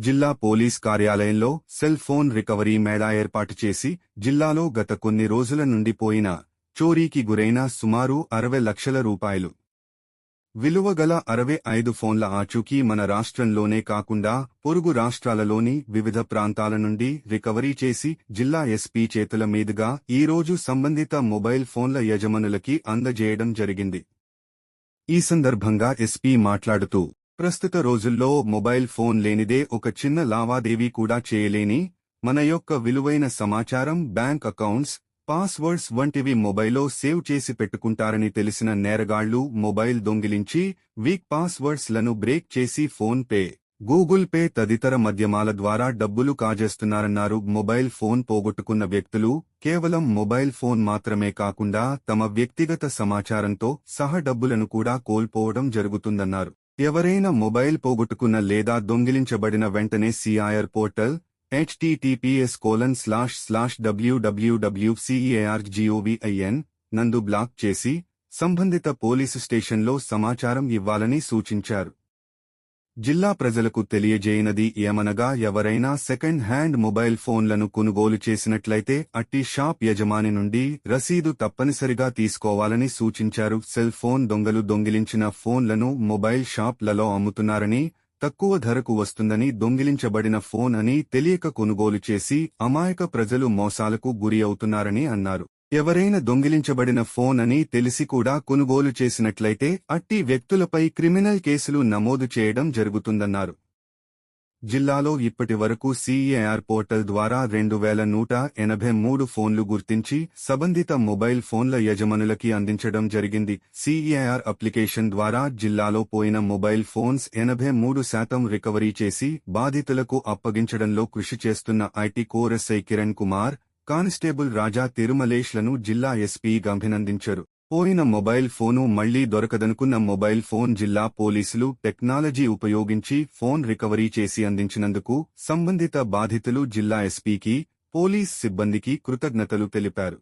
జిల్లా పోలీస్ కార్యాలయంలో cell phone recovery Mela ఏర్పాటు చేసి జిల్లాలో గత కొన్ని రోజుల నుండి పోయిన చోరీకి గురైన సుమారు 60 లక్షల రూపాయలు విలువగల 65 ఫోన్ల ఆచూకీ మన రాష్ట్రంలోనే కాకుండా పొరుగు రాష్ట్రాలలోని వివిధ ప్రాంతాల నుండి రికవరీ చేసి జిల్లా ఎస్పీ చేతుల మీదుగా ఈరోజు సంబంధిత మొబైల్ ఫోన్ల యజమానులకి అందజేయడం జరిగింది. ఈ సందర్భంగా ఎస్పీ మాట్లాడుతూ, ప్రస్తుత రోజుల్లో మొబైల్ ఫోన్ లేనిదే ఒక చిన్న లావాదేవీ కూడా చేయలేని, మన యొక్క విలువైన సమాచారం, బ్యాంక్ అకౌంట్స్, పాస్వర్డ్స్ వంటివి మొబైల్లో సేవ్ చేసి పెట్టుకుంటారని తెలిసిన నేరగాళ్లు మొబైల్ దొంగిలించి వీక్ పాస్వర్డ్స్ లను బ్రేక్ చేసి ఫోన్ పే, గూగుల్ పే తదితర మాధ్యమాల ద్వారా డబ్బులు కాజేస్తున్నారన్నారు. మొబైల్ ఫోన్ పోగొట్టుకున్న వ్యక్తులు కేవలం మొబైల్ ఫోన్ మాత్రమే కాకుండా తమ వ్యక్తిగత సమాచారంతో సహా డబ్బులను కూడా కోల్పోవడం జరుగుతుందన్నారు. ఎవరైనా మొబైల్ పోగొట్టుకున్న లేదా దొంగిలించబడిన వెంటనే సిఐఆర్ పోర్టల్ https://www.ceargovin నందు బ్లాక్ చేసి సంబంధిత పోలీసు స్టేషన్లో సమాచారం ఇవ్వాలని సూచించారు. జిల్లా ప్రజలకు తెలియజేయనది ఏమనగా, ఎవరైనా సెకండ్ హ్యాండ్ మొబైల్ ఫోన్లను కొనుగోలు చేసినట్లయితే అట్టి షాప్ యజమాని నుండి రసీదు తప్పనిసరిగా తీసుకోవాలని సూచించారు. సెల్ ఫోన్ దొంగలు దొంగిలించిన ఫోన్లను మొబైల్ షాప్లలో అమ్ముతున్నారని, తక్కువ ధరకు వస్తుందని, దొంగిలించబడిన ఫోన్ అని తెలియక కొనుగోలు చేసి అమాయక ప్రజలు మోసాలకు గురి అవుతున్నారని అన్నారు. ఎవరైనా దొంగిలించబడిన ఫోన్ అని తెలిసి కూడా కొనుగోలు చేసినట్లయితే అట్టి వ్యక్తులపై క్రిమినల్ కేసులు నమోదు చేయడం జరుగుతుందన్నారు. జిల్లాలో ఇప్పటి వరకు సిఐఆర్ పోర్టల్ ద్వారా 2183 ఫోన్లు గుర్తించి సంబంధిత మొబైల్ ఫోన్ల యజమానులకి అందించడం జరిగింది. సిఐఆర్ అప్లికేషన్ ద్వారా జిల్లాలో పోయిన మొబైల్ ఫోన్స్ 83% రికవరీ చేసి బాధితులకు అప్పగించడంలో కృషి చేస్తున్న IT core SI Kiran Kumar, constable Raja తిరుమలేష్లను జిల్లా ఎస్పీ అభినందించారు. పోయిన మొబైల్ ఫోను మళ్లీ దొరకదనుకున్న మొబైల్ ఫోన్ జిల్లా పోలీసులు టెక్నాలజీ ఉపయోగించి ఫోన్ రికవరీ చేసి అందించినందుకు సంబంధిత బాధితులు జిల్లా ఎస్పీకి, పోలీస్ సిబ్బందికి కృతజ్ఞతలు తెలిపారు.